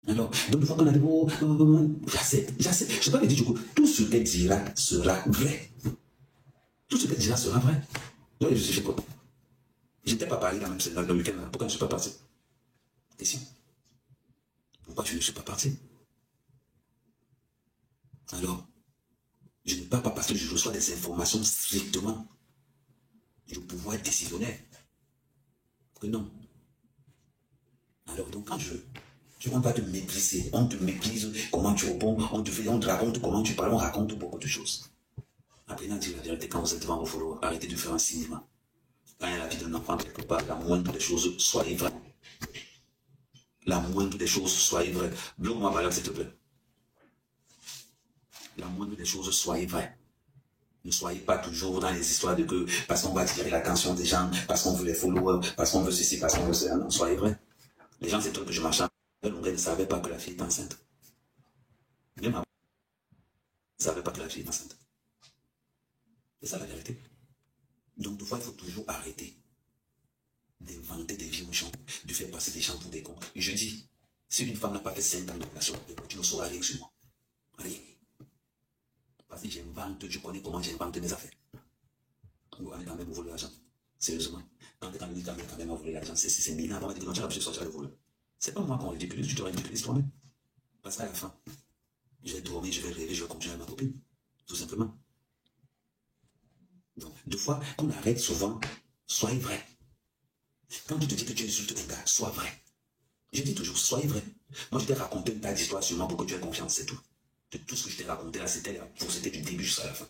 Alors, donc, une fois qu'on a dit, oh, j'accepte. Je peux te dire, du coup, tout ce qu'elle dira sera vrai. Tout ce qu'elle dira sera vrai. Donc, je suis fait quoi? Je n'étais pas parlé dans le week-end. Pourquoi je ne suis pas parti? Question. Pourquoi je ne suis pas parti? Alors, je ne pars pas parce que je reçois des informations strictement. Je vais pouvoir être décisionnaire. Que non. Alors, donc, quand tu ne vas pas te mépriser, on te méprise comment tu réponds, on te raconte comment tu parles, on raconte beaucoup de choses. Apprenez à dire la vérité quand vous êtes devant vos followers. Arrêtez de faire un cinéma. Quand il y a la vie d'un enfant quelque part, la moindre des choses, soyez vrai. La moindre des choses, soyez vrai. Bloque-moi, Balak, s'il te plaît. La moindre des choses, soyez vrai. Ne soyez pas toujours dans les histoires de que, parce qu'on va attirer l'attention des gens, parce qu'on veut les followers, parce qu'on veut ceci, parce qu'on veut cela. Non, soyez vrai. Les gens s'étonnent que je marchais. On ne savait pas que la fille est enceinte. Même avant, ne savait pas que la fille est enceinte. C'est ça la vérité. Donc, des fois, il faut toujours arrêter d'inventer des vieux méchants, de faire passer des gens pour des cons. Et je dis, si une femme n'a pas fait 5 ans de relation, tu ne sauras rien sur moi. Rien. Parce que j'invente, je connais comment j'invente mes affaires. On est quand même voler l'argent. Sérieusement. Quand tu es quand même à voler l'argent, c'est minable. On va dire que non, tu as l'habitude de sortir le voleur. C'est pas moi qu'on ridiculise, tu te ridiculises toi-même. Parce qu'à la fin, je vais dormir, je vais rêver, je vais continuer avec ma copine. Tout simplement. Donc, deux fois, qu'on arrête souvent, soyez vrai. Quand tu te dis que tu insultes un gars, sois vrai. Je dis toujours, soyez vrai. Moi, je t'ai raconté une tas d'histoires sûrement pour que tu aies confiance, c'est tout. De tout ce que je t'ai raconté là, c'était du début jusqu'à la fin.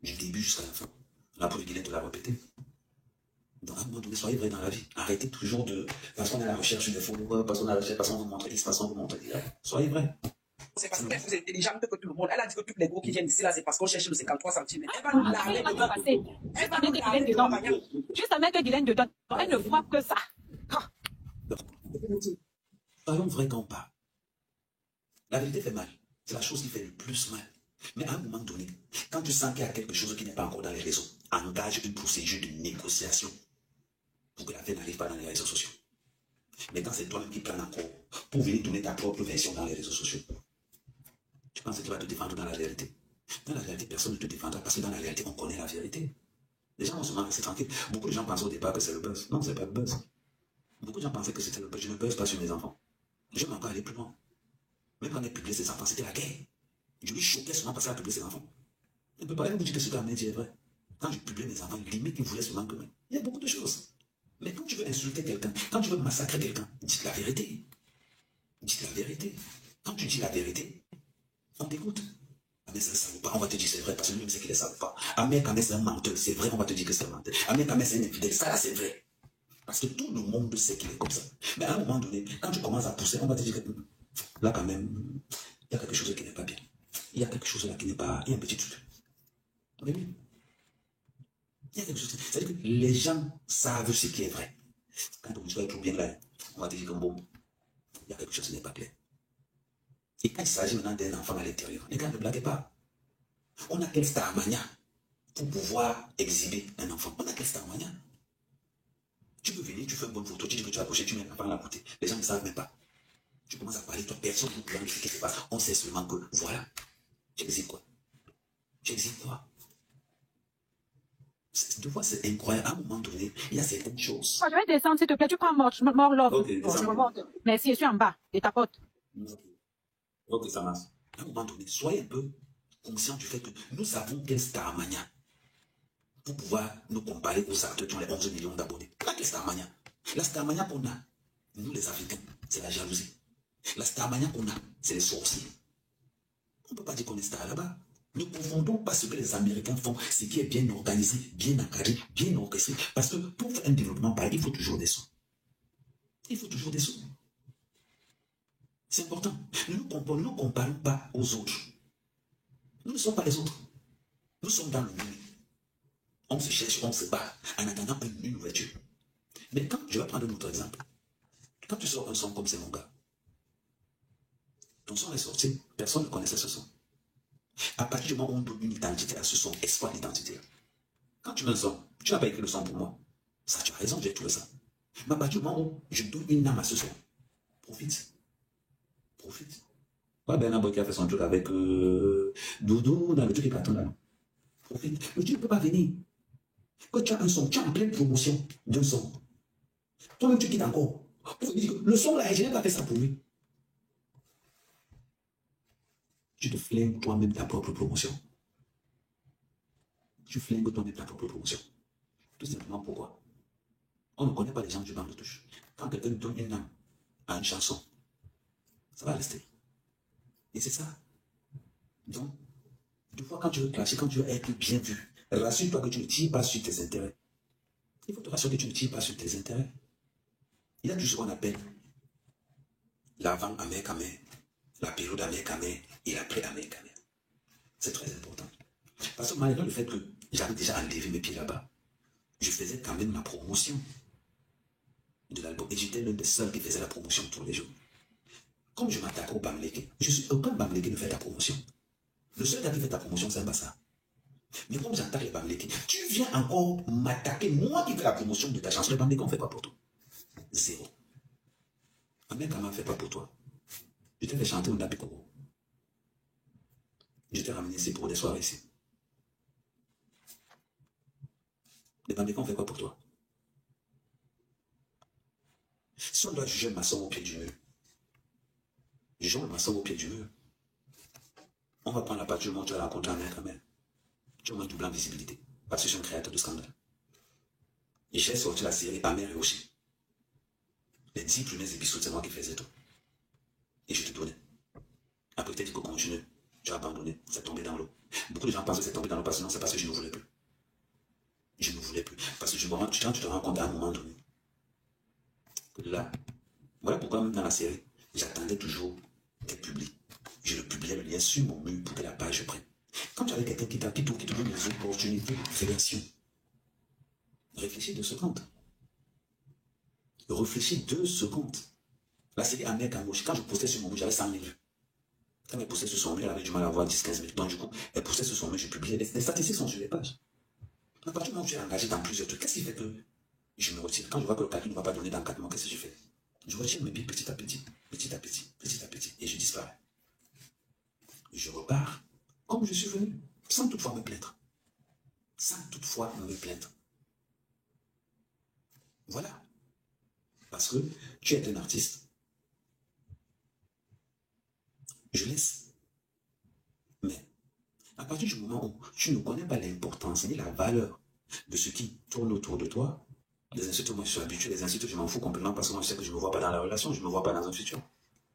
Du début jusqu'à la fin. La preuve, Guylaine te l'a répété. Donc, à un moment donné, soyez vrai dans la vie. Arrêtez toujours de. Parce qu'on est à la recherche des followers, parce qu'on est à la recherche, parce qu'on vous montre X, parce qu'on vous montre Y. Soyez vrai. C'est parce qu'elle est plus intelligente que tout le monde. Elle a dit que tous les gros qui viennent ici, là, c'est parce qu'on cherche le 53 cm. Elle va nous laver dedans. Elle va nous laver dedans. Juste à mettre Guylaine dedans. Elle ne voit que ça. Parlons vrai quand on parle. La vérité fait mal. C'est la chose qui fait le plus mal. Mais à un moment donné, quand tu sens qu'il y a quelque chose qui n'est pas encore dans les réseaux, engage une procédure de négociation pour que l'affaire n'arrive pas dans les réseaux sociaux. Mais quand c'est toi-même qui prends encore pour venir donner ta propre version dans les réseaux sociaux, tu penses que tu vas te défendre dans la réalité. Dans la réalité, personne ne te défendra parce que dans la réalité, on connaît la vérité. Les gens vont se marrer, c'est tranquille. Beaucoup de gens pensaient au départ que c'est le buzz. Non, c'est pas le buzz. Beaucoup de gens pensaient que c'était le buzz. Je ne buzz pas sur mes enfants. Je vais encore aller plus loin. Même quand elle publiait ses enfants, c'était la guerre. Je lui choquais souvent parce qu'elle publiait ses enfants. Elle ne peut pas vous dire que ce qu'elle dit est vrai. Quand je publiais mes enfants, limite, il voulait seulement que moi. Il y a beaucoup de choses. Mais quand tu veux insulter quelqu'un, quand tu veux massacrer quelqu'un, dis la vérité. Dis la vérité. Quand tu dis la vérité, on t'écoute. Ah mais ça ne savait pas, on va te dire c'est vrai parce que lui-même sait qu'il ne savait pas. Ah mais quand même c'est un menteur, c'est vrai, on va te dire que c'est un menteur. Ah mais quand même c'est un infidèle, ça là c'est vrai. Parce que tout le monde sait qu'il est comme ça. Mais à un moment donné, quand tu commences à pousser, on va te dire que là quand même, il y a quelque chose qui n'est pas bien. Il y a quelque chose là qui n'est pas... Il y a un petit truc. Mais oui. Il y a quelque chose. C'est-à-dire que les gens savent ce qui est vrai. Quand on va être bien là, on va te dire que bon, il y a quelque chose qui n'est pas clair. Et quand il s'agit maintenant d'un enfant à l'intérieur, les gars ne blaguez pas. On a quel starmania pour pouvoir exhiber un enfant? On a quel starmania? Tu peux venir, tu fais une bonne photo, tu dis que tu as couché, tu mets l'enfant à la côté. Les gens ne savent même pas. Tu commences à parler, toi, personne ne peut ce qui se passe. On sait seulement que, voilà, tu exhibes quoi? Tu exhibes quoi? Deux fois, c'est incroyable. À un moment donné, il y a certaines choses. Je vais descendre, s'il te plaît. Tu prends mort l'offre. Ok, descends. Merci, je suis en bas. Et ta pote. Ok, ça marche. À un moment donné, soyez un peu conscient du fait que nous avons quel starmania pour pouvoir nous comparer aux acteurs qui ont les 11 millions d'abonnés. Pas quel starmania. La starmania qu'on a, nous les Africains, c'est la jalousie. La starmania qu'on a, c'est les sorciers. On ne peut pas dire qu'on est star là-bas. Ne confondons pas ce que les Américains font, ce qui est bien organisé, bien encadré, bien orchestré. Parce que pour faire un développement pareil, il faut toujours des sous. Il faut toujours des sous. C'est important. Ne nous comparons pas aux autres. Nous ne sommes pas les autres. Nous sommes dans le milieu. On se cherche, on se bat en attendant une ouverture. Mais quand, je vais prendre un autre exemple. Quand tu sors un son comme c'est mon gars, ton son est sorti, personne ne connaissait ce son. À partir du moment où on donne une identité à ce son, exploite l'identité. Quand tu me sens, tu n'as pas écrit le son pour moi. Ça, tu as raison, j'ai trouvé ça. Mais à partir du moment où je donne une âme à ce son, profite. Pas Bernard Boy qui a fait son truc avec Doudou dans le truc qui cartonne là. Mais tu ne peux pas venir. Quand tu as un son, tu es en pleine promotion d'un son. Toi-même, tu quittes encore. Le son là, je n'ai pas fait ça pour lui. Tu te flingues toi-même ta propre promotion. Tu flingues toi-même ta propre promotion. Tout simplement pourquoi? On ne connaît pas les gens du banc de touche. Quand quelqu'un donne une âme à une chanson, ça va rester. Et c'est ça. Donc, des fois, quand tu veux clasher, quand tu veux être bien vu, rassure-toi que tu ne tires pas sur tes intérêts. Il faut te rassurer que tu ne tires pas sur tes intérêts. Il y a tout ce qu'on appelle l'avant amer-camer, la période amer-camer et l'après amer-camer. C'est très important. Parce que malgré le fait que j'avais déjà enlevé mes pieds là-bas, je faisais quand même ma promotion de l'album. Et j'étais l'un des seuls qui faisait la promotion tous les jours. Comme je m'attaque au Bamléké, aucun Bamléké ne fait ta promotion. Le seul gars qui fait ta promotion, c'est un Bassa. Mais comme j'attaque les Bamléké, tu viens encore m'attaquer, moi qui fais la promotion de ta chanson. Les Bamléké, on ne fait pas pour toi. Zéro. Un mec, comment on ne fait pas pour toi? Je t'ai fait chanter au Nabikoro. Je t'ai ramené ici pour des soirées ici. Les Bamléké, on ne fait pas pour toi. Si on doit juger le maçon au pied du mur, jugeons le maçon au pied du mur. On va prendre la partie du monde, tu vas rencontrer un mec quand même. Tu vas me doubler en visibilité. Parce que je suis un créateur de scandale. Et j'ai sorti la série Amer et Oshi. Les 10 premiers épisodes, c'est moi qui faisais tout. Et je te donnais. Après, tu as dit que continue. Tu as abandonné. C'est tombé dans l'eau. Beaucoup de gens pensent que c'est tombé dans l'eau parce que non, c'est parce que je ne voulais plus. Je ne voulais plus. Parce que quand tu te rends compte à un moment donné. Là, voilà pourquoi même dans la série, j'attendais toujours qu'elle publie. Je le publiais le lien sur mon mur pour que la page prenne. Quand tu avais quelqu'un qui te donne des opportunités de création, réfléchis 2 secondes. Réfléchis 2 secondes. La série Amer Kamoshi, quand je postais sur mon mur, j'avais 100 000 vues. Quand elle postait sur son mur, elle avait du mal à avoir 10-15 000. Donc du coup, elle postait sur son mur, je publiais. Les statistiques sont sur les pages. À partir du moment où tu es engagé dans plusieurs trucs, qu'est-ce qui fait que je me retire? Quand je vois que le calcul ne va pas donner dans 4 mois, qu'est-ce que je fais? Je retire mes billes petit à petit, petit à petit, petit à petit, et je disparais. Je repars comme je suis venu, sans toutefois me plaindre. Sans toutefois me plaindre. Voilà. Parce que tu es un artiste. Je laisse. Mais à partir du moment où tu ne connais pas l'importance ni la valeur de ce qui tourne autour de toi, les instituts, moi je suis habitué, les instituts, je m'en fous complètement parce que moi je sais que je ne me vois pas dans la relation, je ne me vois pas dans un futur.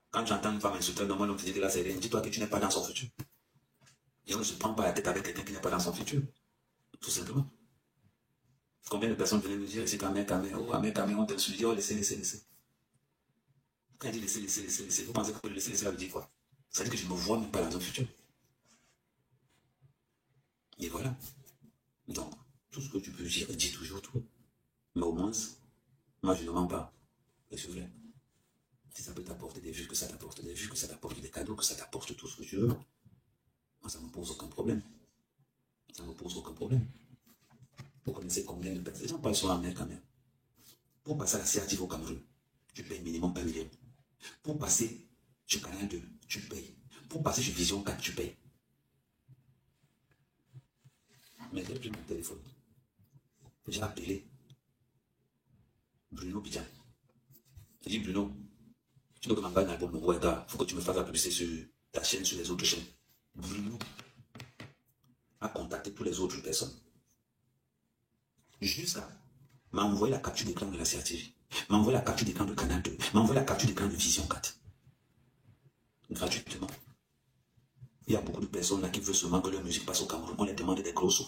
Quand j'entends une femme insulter, normalement, on te dit que là c'est rien, dis-toi que tu n'es pas dans son futur. Et on ne se prend pas la tête avec quelqu'un qui n'est pas dans son futur. Tout simplement. Combien de personnes venaient me dire ici qu'Amer Kamer, oh Amer Kamer, on t'insulte, oh laissez. Quand il dit laissez, vous pensez que le laisser, ça veut dire quoi? Ça veut dire que je ne me vois même pas dans un futur. Et voilà. Donc, tout ce que tu peux dire, dis toujours tout. Mais au moins, moi je ne mens pas. Et je voulais. Si ça peut t'apporter des vues, que ça t'apporte des vues, que ça t'apporte des cadeaux, que ça t'apporte tout ce que tu veux, moi ça ne me pose aucun problème. Ça ne me pose aucun problème. Vous connaissez combien de personnes? Les gens parlent sur la mer quand même. Pour passer à la CRTV au Cameroun, tu payes minimum 1 million. Pour passer sur Canal 2, tu payes. Pour passer sur Vision 4, tu payes. Mais j'ai pris mon téléphone. J'ai appelé Bruno Bidjan. J'ai dit Bruno, tu veux que m'envoie un album? Ouais, gars, il faut que tu me fasses la publicité sur ta chaîne, sur les autres chaînes. Bruno a contacté toutes les autres personnes. Jusqu'à m'a envoyé la capture d'écran de la CRTV, m'a envoyé la capture d'écran de Canal 2, m'a envoyé la capture d'écran de Vision 4. Gratuitement. Il y a beaucoup de personnes là qui veulent seulement que leur musique passe au Cameroun. On les demande des gros sous.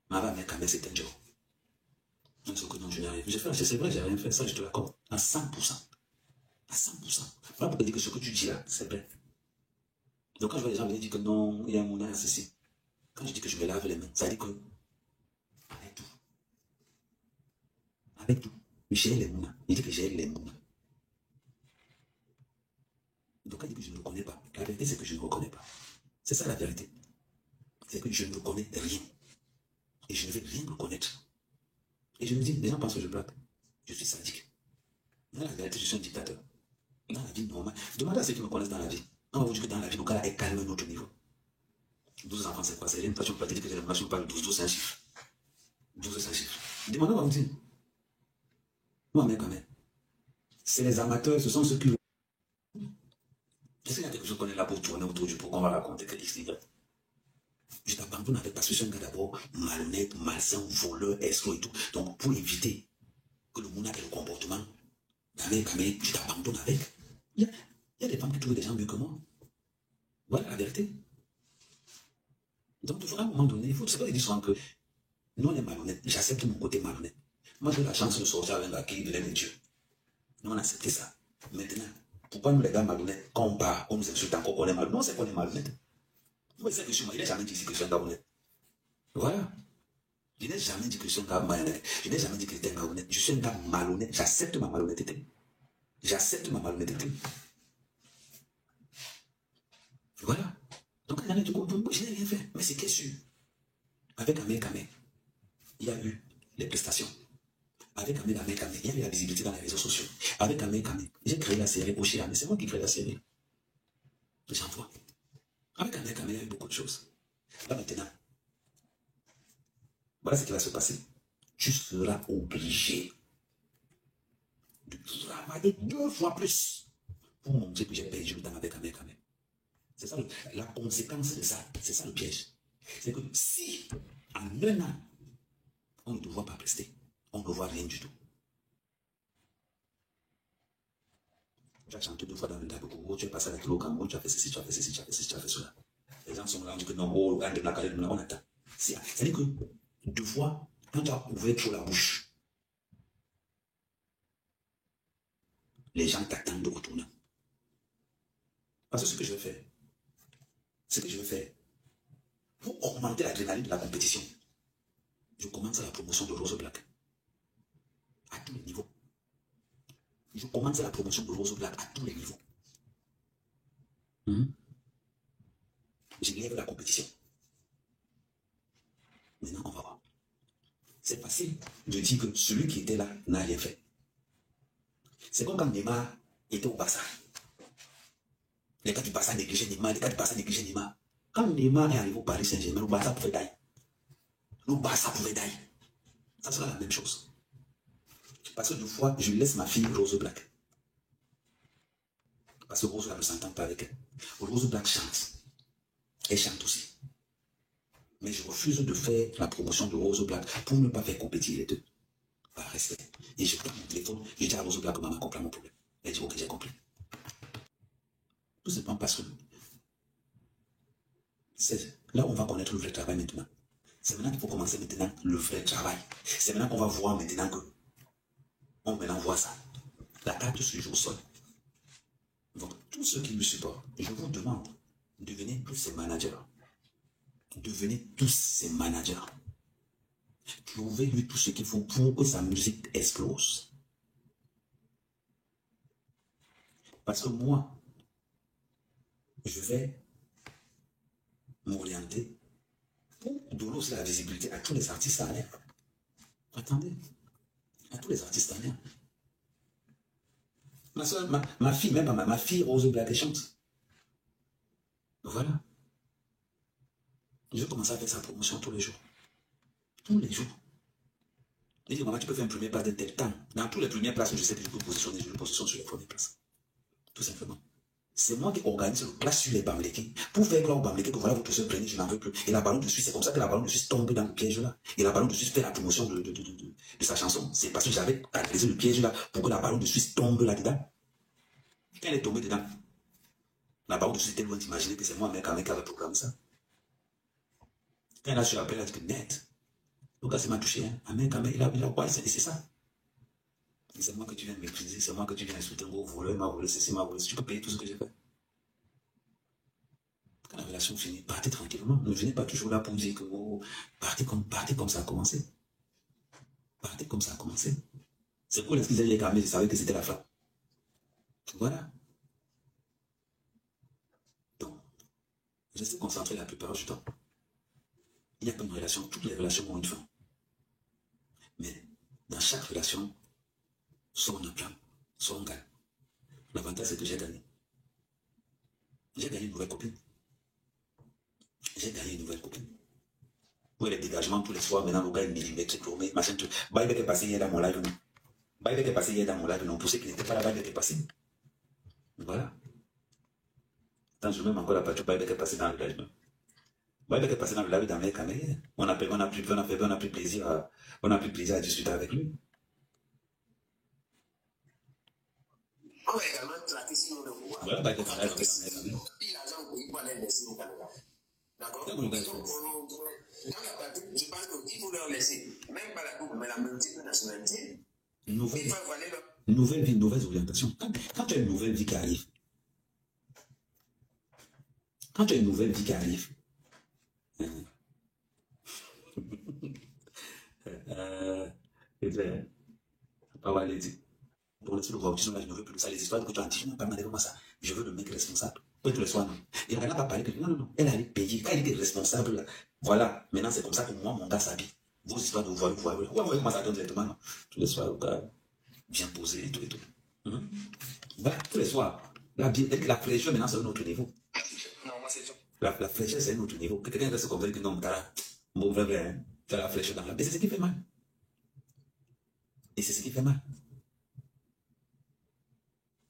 Mais avec Kamer, c'est un job. Non, je n'ai rien fait. C'est vrai, j'ai rien fait. Ça, je te l'accorde. À 100%. À 100%. Voilà pour te dire que ce que tu dis là, c'est vrai. Donc quand je vois les gens venir dire que non, il y a un mouna, ceci. Quand je dis que je me lave les mains, ça dit que avec tout. Avec tout. J'ai les mouna. Il dit que j'ai les mouna. Donc, il dit que je ne reconnais pas. La vérité, c'est que je ne reconnais pas. C'est ça la vérité. C'est que je ne reconnais rien. Et je ne vais rien reconnaître. Et je me dis, les gens pensent que je blague. Je suis sadique. Dans la vérité, je suis un dictateur. Dans la vie normale. Demandez à ceux qui me connaissent dans la vie. On va vous dire que dans la vie, le gars est calme à un autre niveau. 12 enfants, c'est quoi? C'est rien. Toi, tu ne peux pas dire que c'est la parle de 12. 12, c'est un chiffre. 12, c'est un chiffre. Demandez, on va vous dire. Moi, mais quand même. C'est les amateurs, ce sont ceux qui... Est-ce qu'il y a quelque chose qu'on est là pour tourner autour du pot, qu'on va raconter que X, Y? Je t'abandonne avec parce que je suis un gars d'abord malhonnête, malsain, voleur, escroc et tout. Donc, pour éviter que le monde ait le comportement, je t'abandonne avec. Il y a des femmes qui trouvent des gens mieux que moi. Voilà la vérité. Donc, à un moment donné, il faut savoir dire souvent que nous, on est malhonnête. J'accepte mon côté malhonnête. Moi, j'ai la chance de sortir avec un gars qui est de Dieu. Nous, on a accepté ça. Maintenant, pourquoi nous, les gars malhonnêtes, quand on part, on nous insulte encore qu'on est malhonnête? Non, c'est qu'on est malhonnête. Moi, c'est que je suis malhonnête. Il n'a jamais dit ici que je suis un gars honnête. Voilà. Je n'ai jamais dit que je suis un gars malhonnête. Je n'ai jamais dit que j'étais un gars honnête. Je suis un gars malhonnête. J'accepte ma malhonnêteté. J'accepte ma malhonnêteté. Voilà. Donc, moi, je n'ai rien fait. Mais c'est qu'est-ce que avec Amé, il y a eu les prestations. Avec Amé, il y a eu la visibilité dans les réseaux sociaux. Avec Amé, j'ai créé la série Oshia, mais c'est moi qui crée la série. J'envoie. Avec Amé, il y a eu beaucoup de choses. Là maintenant, voilà ce qui va se passer. Tu seras obligé de travailler 2 fois plus pour montrer que j'ai perdu le temps avec Amé. C'est ça la conséquence de ça. C'est ça le piège. C'est que si en 1 an, on ne te voit pas prester, on ne voit rien du tout. Tu as chanté 2 fois dans le Dagogo, tu es passé à la Kilo Cameroun, tu as fait ceci, tu as fait ceci, tu as fait ceci, tu as fait cela. Les gens sont là, on dit que non, oh, on attend. C'est-à-dire que 2 fois, quand tu as ouvert trop la bouche, les gens t'attendent de retourner. Parce que ce que je vais faire, pour augmenter l'adrénaline de la compétition, je commence à la promotion de Rose Black. À tous les niveaux. Je commence à la promotion de Rose Black à tous les niveaux. Je lève la compétition. Maintenant, on va voir. C'est facile de dire que celui qui était là n'a rien fait. C'est comme quand Neymar était au Barça. Les gars du Barça négligeaient Neymar, Quand Neymar est arrivé au Paris Saint-Germain, le Barça pouvait dailler. Ça sera la même chose. Parce que 2 fois, je laisse ma fille Rose Black. Parce que Rose Black ne s'entend pas avec elle. Rose Black chante. Elle chante aussi. Mais je refuse de faire la promotion de Rose Black pour ne pas faire compétir les deux. Par respect. Et je prends mon téléphone, je dis à Rose Black que maman comprend mon problème. Elle dit ok, j'ai compris. Tout simplement parce que c'est là où on va connaître le vrai travail maintenant. C'est maintenant qu'il faut commencer maintenant le vrai travail. C'est maintenant qu'on va voir maintenant que on maintenant voit ça. La carte se joue au sol. Donc, tous ceux qui me supportent, je vous demande, devenez tous ces managers. Devenez tous ces managers. Trouvez-lui tout ce qu'il faut pour que sa musique explose. Parce que moi, je vais m'orienter pour donner aussi la visibilité à tous les artistes en l'air. Attendez, à tous les artistes en l'air. Ma soeur, ma fille, même ma fille Rose Black, elle chante. Voilà. Je vais commencer à faire sa promotion tous les jours. Tous les jours. Je dis, maman, tu peux faire un premier pas de tel temps. Dans toutes les premières places, je sais que je peux positionner, je positionne sur les premières places. Tout simplement. C'est moi qui organise le place sur les Bamlékés. Pour faire croire aux Bamlékés que voilà, vous tous se prenez, je n'en veux plus. Et la ballon de Suisse, c'est comme ça que la ballon de Suisse tombe dans le piège là. Et la ballon de Suisse fait la promotion de sa chanson. C'est parce que j'avais calculé le piège là pour que la ballon de Suisse tombe là-dedans. Quand elle est tombée dedans, la ballon de Suisse était loin d'imaginer que c'est moi, mec, qui avait programmé ça. Quand elle a su appel, elle a dit que net. Donc, ça m'a touché. Hein. Mec, il a quoi? C'est ça. C'est moi que tu viens de mépriser, c'est moi que tu viens d'insulter un gros voleur, m'a volé, c'est m'a volé. Tu peux payer tout ce que j'ai fait. Quand la relation finit, partez tranquillement. Ne venez pas toujours là pour dire que oh, partez comme ça a commencé. Partez comme ça a commencé. C'est pour l'excuse des gamins, je savais que c'était la fin. Voilà. Donc, restez concentré la plupart du temps. Il n'y a pas une relation, toutes les relations ont une fin. Mais dans chaque relation, soit on apprend, soit on gagne. L'avantage, c'est que j'ai gagné. J'ai gagné une nouvelle copine. J'ai gagné une nouvelle copine. Pour les dégagements tous les soirs, maintenant, le gars est millimétrique, machin, tout. Baïbek est passé hier dans mon live, non. Baïbek est passé hier dans mon live, non. Pour ceux qui n'étaient pas là, Baïbek est passé. Voilà. Tant je même encore la pâture, Baïbek est passé dans le live. Baïbek est passé dans le live dans les caméras. On a pris plaisir à discuter avec lui. On va également traquer si on le voit. Voilà, Baïbek est passé dans les caméras. D'accord? Dans la pratique, je pense qu'il faut leur laisser, même pas la coupe, mais la multiple nationalité. Une nouvelle vie, une nouvelle orientation. Quand tu as une nouvelle vie qui arrive, on va aller dire. Pour le baptisme, je ne veux plus ça. Les histoires que tu as dit, je ne veux pas demander comment ça. Je veux le mec responsable. Tous les soirs, non. Et elle n'a pas parlé que non. Elle allait payer. Quand elle était responsable, là, voilà. Maintenant, c'est comme ça que moi, mon gars s'habille. Vos histoires de voyous. Ouais, comment ça donne directement, non. Tous les soirs, le gars vient poser et tout. Voilà, tous les soirs. La fraîcheur, maintenant, c'est un autre niveau. Non, moi, c'est tout. La fraîcheur, c'est un autre niveau. Quelqu'un reste comme ça, que non, mauvais, tu as la fraîcheur dans la. Et c'est ce qui fait mal.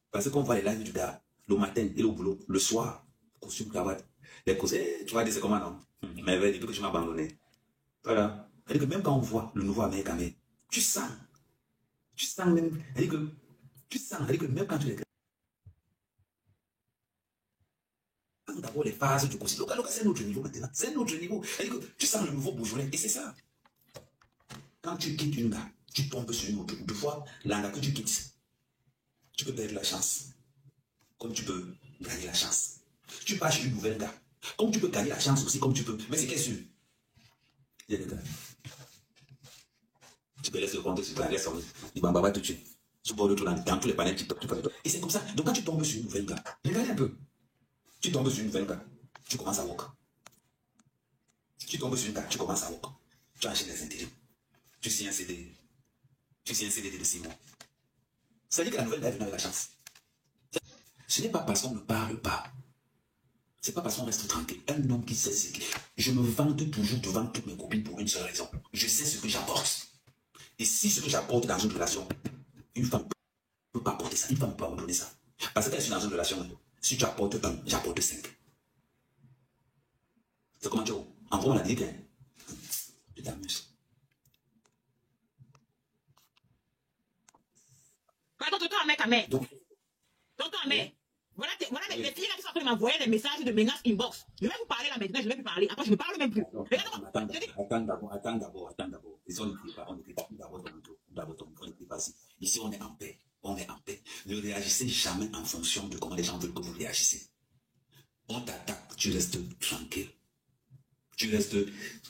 Parce qu'on voit les lives du gars, le matin, il est au boulot, le soir, costume, cravate. Les causes, tu vas dire c'est comment non? Mais depuis que tu m'as abandonné. Voilà. C'est-à-dire que même quand on voit le nouveau Américain, tu sens même. C'est-à-dire que même quand tu les d'abord les phases du costume. Donc, c'est un autre niveau maintenant. C'est un autre niveau. C'est-à-dire que tu sens le nouveau Beaujolais. Et c'est ça. Quand tu quittes une gare, tu tombes sur une autre. Deux fois, la gare que tu quittes, tu peux perdre la chance. Comme tu peux gagner la chance. Tu pars chez une nouvelle gare. Comme tu peux gagner la chance aussi, comme tu peux. Mais c'est qu'est-ce que il y a des gars. Tu peux laisser le compte sur la laisse. Il va tout de suite. Tu bordes tout dans tous les panels TikTok. Et c'est comme ça. Donc quand tu tombes sur une nouvelle gare, regardez un peu. Tu tombes sur une nouvelle gare, tu commences à walk. Tu tombes sur une gare, tu commences à walk. Tu achètes des intérêts. Tu signes un CD. Tu signes un CD de 6 mois. Ça veut dire que la nouvelle gare, vous avez la chance. Ce n'est pas parce qu'on ne parle pas. C'est pas parce qu'on reste tranquille. Un homme qui sait ce qu'il... Je me vante toujours devant toutes mes copines pour une seule raison. Je sais ce que j'apporte. Et si ce que j'apporte dans une relation, une femme ne peut pas apporter ça. Une femme ne peut pas me donner ça. Parce que quand je suis dans une relation, si tu apportes 1, j'apporte 5. C'est comment tu vois? En gros, on a dit que tu t'amuses. Pardon, tonton Ahmed. Tonton Ahmed. Voilà les filles là qui sont en train de m'envoyer des messages de menaces inbox. Je vais vous parler là maintenant, je vais plus parler. Après, je ne parle même plus. Attends d'abord. Ici, on ne crie pas. On ne crie pas d'abord ton micro. On ne crie pas ici. Ici, on est en paix. Ne réagissez jamais en fonction de comment les gens veulent que vous réagissez. On t'attaque, tu restes tranquille.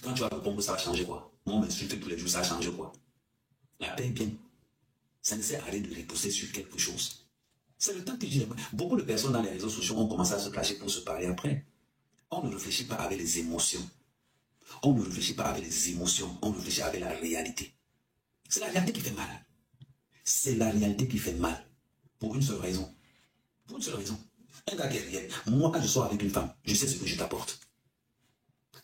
Quand tu vas répondre, ça va changer quoi? Moi, on m'insulte tous les jours, ça va changer quoi? La paix est bien. Ça ne sert à rien de repousser sur quelque chose. C'est le temps que je dis. Beaucoup de personnes dans les réseaux sociaux ont commencé à se cacher pour se parler après. On ne réfléchit pas avec les émotions. On réfléchit avec la réalité. C'est la réalité qui fait mal. Pour une seule raison. Un gars qui est réel. Moi, quand je sors avec une femme, je sais ce que je t'apporte.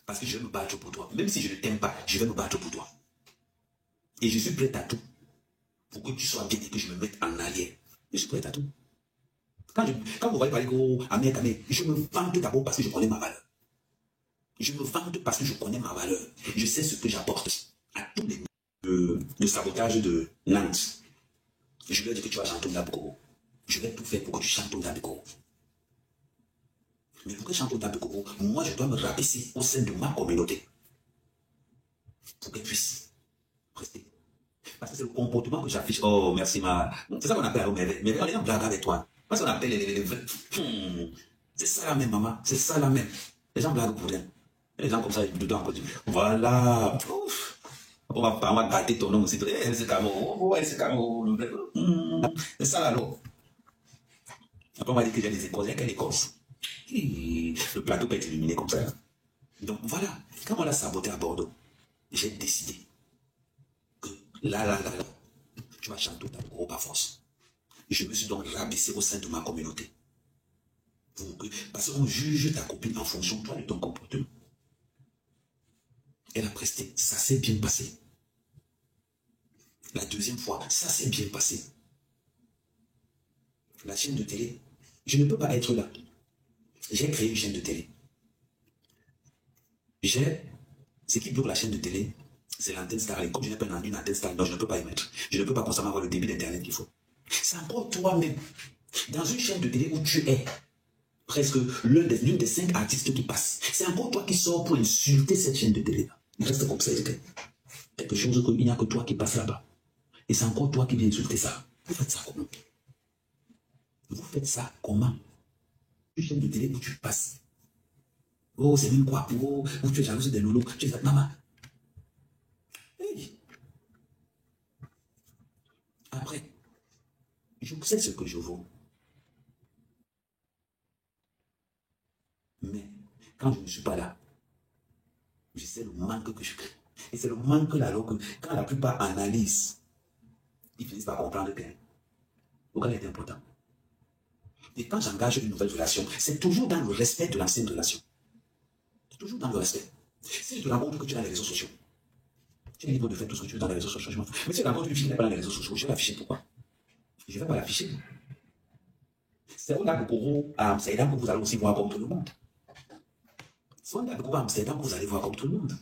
Parce que je vais me battre pour toi. Même si je ne t'aime pas, je vais me battre pour toi. Et je suis prêt à tout. Pour que tu sois bien et que je me mette en arrière. Je suis prêt à tout. Quand vous voyez parler gros, Amé, je me vante d'abord parce que je connais ma valeur. Je sais ce que j'apporte à tous les le sabotage de Nantes. Je lui ai dit que tu vas chanter au Naboko. Je vais tout faire pour que tu chantes au Naboko. Mais pour que je chante au Naboko, moi je dois me rabaisser au sein de ma communauté. Pour qu'elle puisse rester. Parce que c'est le comportement que j'affiche. Oh, merci ma. C'est ça qu'on appelle mais on est en blague avec toi. Parce qu'on appelle les vrais. C'est ça la même, maman. C'est ça la même. Les gens blaguent pour rien. Et les gens comme ça, ils dedans encore. Voilà. Ouf. On va gâter ton nom aussi. C'est Camo. C'est ça la loi. Après, on va dire que j'ai des écorces. Il y a quelle écorce? Le plateau peut être illuminé comme ça. Donc voilà. Quand on l'a saboté à Bordeaux, j'ai décidé que là, tu vas chanter ta gros par force. Je me suis donc rabaissé au sein de ma communauté Parce qu'on juge ta copine en fonction, toi, de ton comportement. Elle a presté, ça s'est bien passé. La deuxième fois, ça s'est bien passé. La chaîne de télé, je ne peux pas être là. J'ai créé une chaîne de télé. Ce qui bloque la chaîne de télé, c'est l'antenne Starlink. Comme je n'ai pas une antenne Starlink, je ne peux pas y mettre. Je ne peux pas constamment avoir le débit d'internet qu'il faut. C'est encore toi-même. Dans une chaîne de télé où tu es presque l'une des 5 artistes qui passent, c'est encore toi qui sors pour insulter cette chaîne de télé-là. Il reste comme ça, quelque chose qu'il n'y a que toi qui passe là-bas. Et c'est encore toi qui viens insulter ça. Vous faites ça comment? Vous faites ça comment? Une chaîne de télé où tu passes. Oh, c'est même quoi? Oh, où tu es jalouse des loulous. Tu es maman. Hey. Après, je sais ce que je vaux. Mais quand je ne suis pas là, je sais le manque que je crée. Et c'est le manque là, alors que quand la plupart analysent, ils finissent par comprendre que le gars est important. Et quand j'engage une nouvelle relation, c'est toujours dans le respect de l'ancienne relation. Toujours dans le respect. Si je te rencontre que tu es dans les réseaux sociaux, tu es libre de faire tout ce que tu veux dans les réseaux sociaux, je m'en fous. Mais si je rencontre une fille qui n'est pas dans les réseaux sociaux, je vais l'afficher pourquoi? Je ne vais pas l'afficher. C'est au lac Goro à Amsterdam que vous allez aussi voir comme tout le monde. C'est au lac Goro à Amsterdam que vous allez voir comme tout le monde.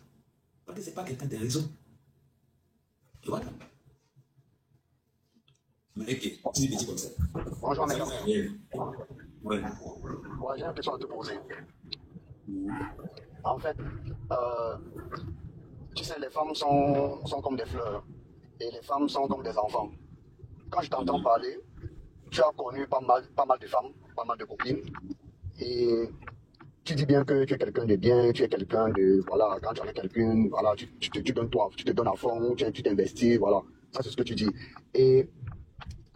Parce que ce n'est pas quelqu'un des réseaux. Et voilà. Mais ok, tu dis comme ça. Bonjour, mec. Ouais. Ouais, j'ai une question à te poser. En fait, tu sais, les femmes sont comme des fleurs et les femmes sont comme des enfants. Quand je t'entends parler, tu as connu pas mal de femmes, pas mal de copines, et tu dis bien que tu es quelqu'un de bien, tu es quelqu'un de, voilà, quand tu es avec quelqu'un, voilà, tu te donnes à fond, tu t'investis, voilà, ça c'est ce que tu dis. Et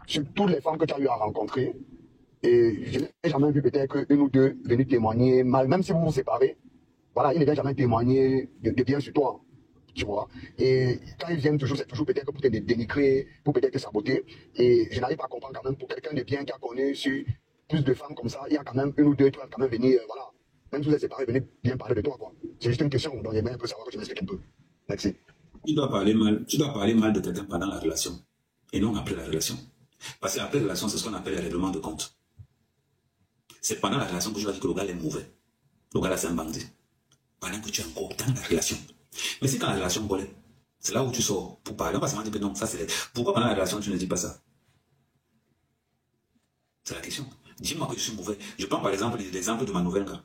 sur toutes les femmes que tu as eu à rencontrer, et je n'ai jamais vu peut-être qu'une ou deux venir témoigner, même si vous vous séparez, voilà, ils ne viennent jamais témoigner de bien sur toi, tu vois. Et quand ils viennent toujours, c'est toujours peut-être pour te dénigrer, pour peut-être te saboter. Et je n'arrive pas à comprendre quand même, pour quelqu'un de bien qui a connu sur plus de femmes comme ça, il y a quand même une ou deux qui peuvent quand même venir, voilà, même si vous êtes séparés, venir bien parler de toi, quoi. C'est juste une question, donc j'aimerais un peu savoir que tu m'expliques un peu. Merci. Tu dois parler mal de quelqu'un pendant la relation, et non après la relation. Parce qu'après la relation, c'est ce qu'on appelle les règlements de compte. C'est pendant la relation que je vais dire que le gars est mauvais. Le gars là, c'est un bandit. Pendant que tu es encore dans la relation. Mais si quand la relation collait, c'est là où tu sors pour parler. On va se dire que non, ça c'est... Pourquoi pendant la relation tu ne dis pas ça? C'est la question. Dis-moi que je suis mauvais. Je prends par exemple l'exemple de ma nouvelle gars.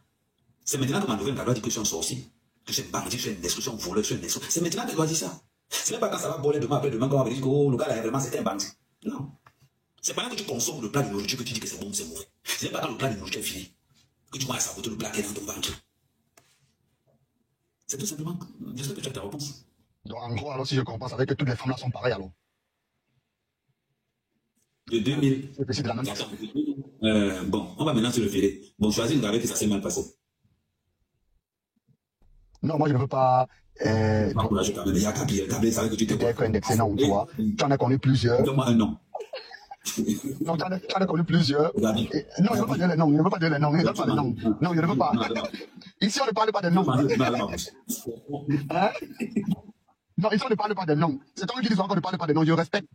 C'est maintenant que ma nouvelle gars doit dire que je suis un sorcier, que je suis un bandit, que je suis un destruction, un voleur, que je suis un destruction. C'est maintenant qu'elle doit dire ça. Ce n'est pas quand ça va boler demain, après demain, qu'on va dire que oh, le gars là vraiment c'était un bandit. Non. C'est pendant que tu consommes le plat de nourriture que tu dis que c'est bon ou c'est mauvais. Ce n'est pas quand le plat de nourriture est fini que tu vas saboter le plat qui est dans ton ventre. C'est tout simplement. J'espère que tu as ta réponse. Donc en gros, alors si je comprends, ça veut dire que toutes les femmes là sont pareilles alors. De 2000. C'est de la même façon. Bon, on va maintenant se référer. Bon, choisis une galerie que ça s'est mal passé. Non, moi je ne veux pas. Pas courageux quand même. Il y a Gabriel. Gabriel, ça veut que tu t'es quoi? Indexé, non, tu vois. Tu en as connu plusieurs. Donne-moi un nom. Non, tu en as connu plusieurs. Non, je ne veux pas dire les noms. Je ne veux pas dire les noms. Je ne veux pas les noms. Non, je ne veux pas. Ici, on ne parle pas des noms. Hein? Non, ici, on ne parle pas des noms. C'est toi qui dis encore ne parle pas des noms. Je respecte.